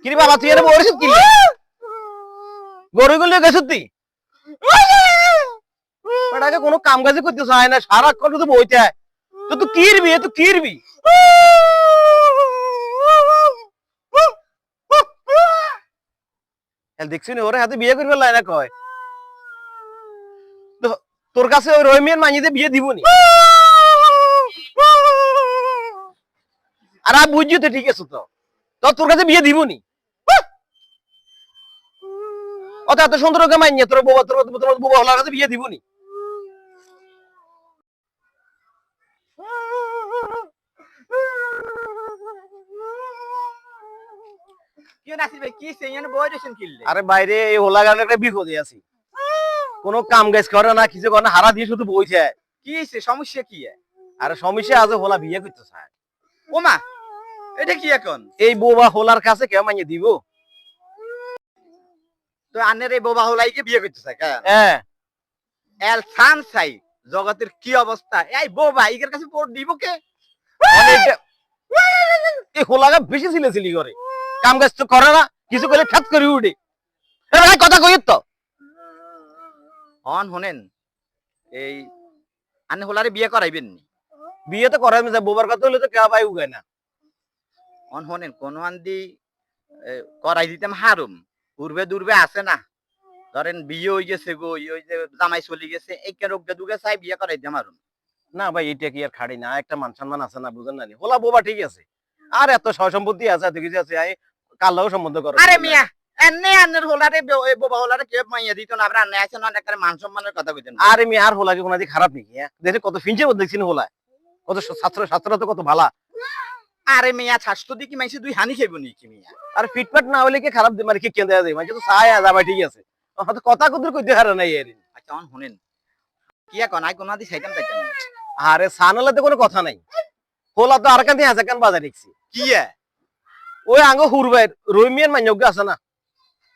কিরে বাবা তুই এনে বড় কি গরুগুলো গেছ তুই বেটাকে কোনো কাম কাজ করতে চায় না সারাক্ষণ শুধু বইতে হয় তো তুই কিরবি দেখছি না ওরে হাতে বিয়ে করবে না কয় তোর কাছে ওই রহিমিয়ার মাইনিতে বিয়ে দিব নি আর বুঝছি তো ঠিক আছে তো তোর কাছে বিয়ে দিব নি অত এত সুন্দর ওকে মাইনিয়ে তোর বাবা হলার কাছে বিয়ে দিব নি আরে বাইরে এই হোলা গান একটা বিপদে আছি কোনো কাম কাজ করে না কিছু করে না হারা দিয়ে শুধু বইছে কি সমস্যা কি? আরে সমস্যা আছে হোলা বিয়ে করতে চায় ওমা এটা কি এখন? এই বোবা হোলার কাছে কেউ মাইনে দিব তো আনের এই বোবা হোলাইকে বিয়ে করতে চায় কেন? হ্যাঁ এল সানসাই জগতের কি অবস্থা, এই বোবা ইগের কাছে পোট দিব কে? এই হোলাগা বেশি ছিলেছিলি করে কাম কাজ তো করে না কিছু করে ঠাত করে উঠে কথা কই তো হন হনেন এই আনে হোলারে বিয়ে করাইবেন নি? বিয়ে তো করাই না বোবার কথা হলে তো কেউ পাই উগায় না হন হনেন কোন আন্দি করাই দিতাম হারুম পূর্বে দূর্বে আছে না, ধরেন বিয়ে হয়ে গেছে গো ওই যে জামাই চলে গেছে এই রোগটা দুগে চাই বিয়ে করাই দিতাম হারুম। না ভাই এটা কি আর খাড়ি না একটা মান সম্মান আছে না বুঝেন না হোলা বোবা ঠিক আছে আর এত সয় সম্পত্তি আছে এত কিছু আছে কাল্লাও সম্বন্ধ করে আরে মিয়া এনে আনের হোলারে বোবা হোলারে কে মাইয়া দিত না, আমরা আনে আছে না একটা মান সম্মানের কথা কইতেন। আরে মিয়া আর হোলাকে কোনো দিক খারাপ নাকি দেখে কত ফিনচের মধ্যে দেখছি হোলা কত ছাত্ররা তো কত ভালা। আরে মিয়া স্বাস্থ্য দিয়ে কি মাইছে দুই হানি খাইব নি কি মিয়া? আর ফিটফাট না হলে কি খারাপ মানে কি কেন দেয়া যায় মানে তো চায় যাবা ঠিক আছে হয়তো কথা কত কইতে হারে নাই এর। আচ্ছা অন শুনেন কি এখন আই কোন আদি সাইতাম তাইতাম। আরে সানালাতে কোনো কথা নাই হোলা তো আর কান দিয়ে আছে কান বাজার দেখছি কি ওই আঙ্গ হুরবাই রহিমিয়ান মান্যজ্ঞ আছে না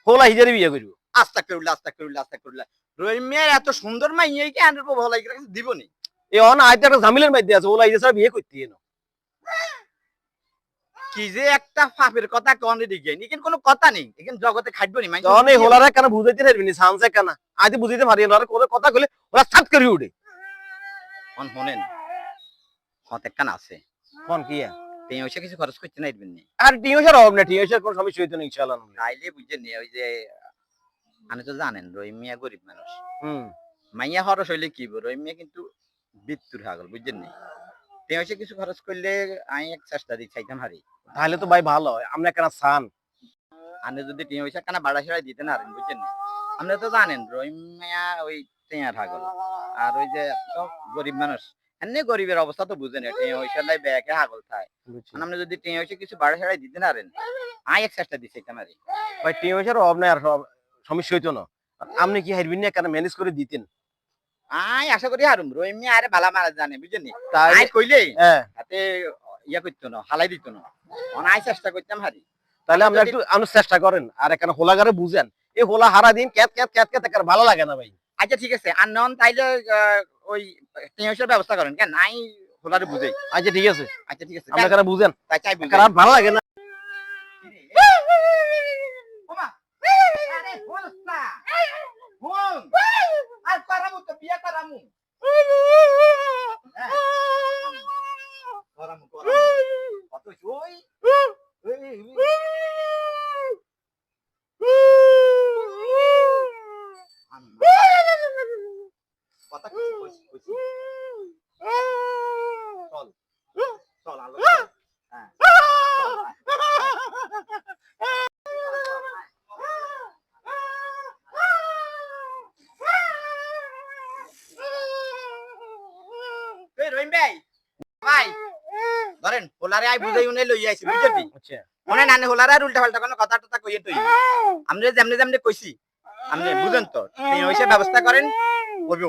হোলা হিজারে বিয়ে করব। আস্তাগফিরুল্লাহ রহিমিয়ার এত সুন্দর মাইয়া কি আনের বোবা হোলাই কাছে দিব নি? এই অন আইতে একটা ঝামেলার মধ্যে আছে হোলা হিজারে বিয়ে করতে এনো কি যে একটা পাপের কথা কোন দিকে নিকেন কোনো কথা নেই এখানে জগতে খাইব নি মাইয়া তখন এই হোলারে কেন বুঝাইতে পারবি না সানসে কেন আইতে বুঝাইতে পারি না আর কথা কইলে ওরা ছাত করে উঠে। অন শুনেন হত একখান আছে কোন কি তেই ওইসে কিছু খরচ করতে নাই দিবেন নি? আর টিউশন হবে না টিউশন কোন সমস্যা হইতো না ইনশাআল্লাহ তাইলে বুঝছেন নি ওই যে আপনি তো জানেন রহিমিয়া গরিব মানুষ, হুম মাইয়া খরচ হইলে কি রহিমিয়া কিন্তু বিত্তুর হাগল বুঝছেন নি, তেই ওইসে কিছু খরচ করলে আমি এক চেষ্টা দিই চাইতাম হারি। তাহলে তো ভাই ভালো হয় আমরা কেন সান আপনি যদি টিয়া পয়সা কেন বাড়া সেড়াই দিতে না বুঝছেন নি, আপনি তো জানেন রহিমিয়া ওই টেঁয়ার হাগল আর ওই যে গরিব মানুষ এমনি গরিবের অবস্থা তো বুঝেন টিয়া পয়সা লাই ব্যাগে হাগল থাকে আপনি যদি টিয়া পয়সা কিছু বাড়া সেড়াই দিতে না আমি এক চেষ্টা দিই চাইতাম হারি। ভাই টিউশন অভাব নাই আর সমস্যা হইতো না আপনি কি হারবিন না কেন ম্যানেজ করে দিতেন? আই আশা করি হারুম রহিমিয়া আরে বালা মারা জানে বুঝছেন নি, তাই আই কইলে হ্যাঁ হাতে ইয়া করতো না হালাই দিত না অনাই চেষ্টা করতাম হারি। তাহলে আমরা একটু আপনি চেষ্টা করেন আর এখানে হোলাগারে বুঝেন এই হোলা হারা দিন ক্যাত ক্যাত ক্যাত ক্যাত আর ভালো লাগে না ভাই। আচ্ছা ঠিক আছে আর নন তাইলে ওই টিয়া পয়সার ব্যবস্থা করেন কেন নাই হোলারে বুঝাই। আচ্ছা ঠিক আছে আচ্ছা ঠিক আছে আমরা এখানে বুঝেন তাই চাই বুঝাই। খারাপ ভালো লাগে না ওমা আরে হোলসা হুম আর করামু তো বিয়া করামু করামু কত ওই কথা কইছি চল চল আলো হ্যাঁ রহিম ভাই ভাই ধরেন হোলারে আই বুঝাই উনি লই আইছি বুঝলি আচ্ছা মনে নানে হোলারে আর উল্টা পাল্টা কোনো কথা টথা কইয়ে তুই আমরা যেমনে যেমনে কইছি আপনি বুঝেন তো তিনি ওইসব ব্যবস্থা করেন কইব।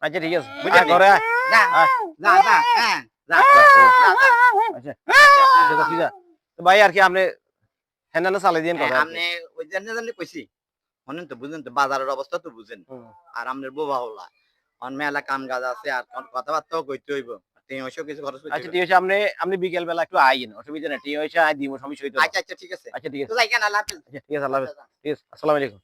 আচ্ছা ঠিক আছে বুঝলি? ঘরে যা যা যা হ্যাঁ যা আচ্ছা আচ্ছা ঠিক আছে তো ভাই আর কি আপনি হ্যাঁ না চালাই দিন কথা আপনি ওই যেমনে যেমনে কইছি শুনেন তো বুঝেন তো বাজারের অবস্থা তো বুঝেন আর আমাদের বোবা হোলা অন মেলা কাম কাজ আছে আর কথাবার্তাও কইতে হইব টিয়া পয়সা কিছু খরচ করতে আচ্ছা ঠিক আছে, আপনি বিকেল বেলা একটু আইন, অসুবিধা নেই, টিয়া পয়সা আই দিব, সমস্যা হইতো না। আচ্ছা আচ্ছা ঠিক আছে আচ্ছা ঠিক আছে, তো যাই কেন আল্লাহ হাফেজ আচ্ছা ঠিক আছে, আল্লাহ হাফেজ, ঠিক আছে, আসসালামু আলাইকুম।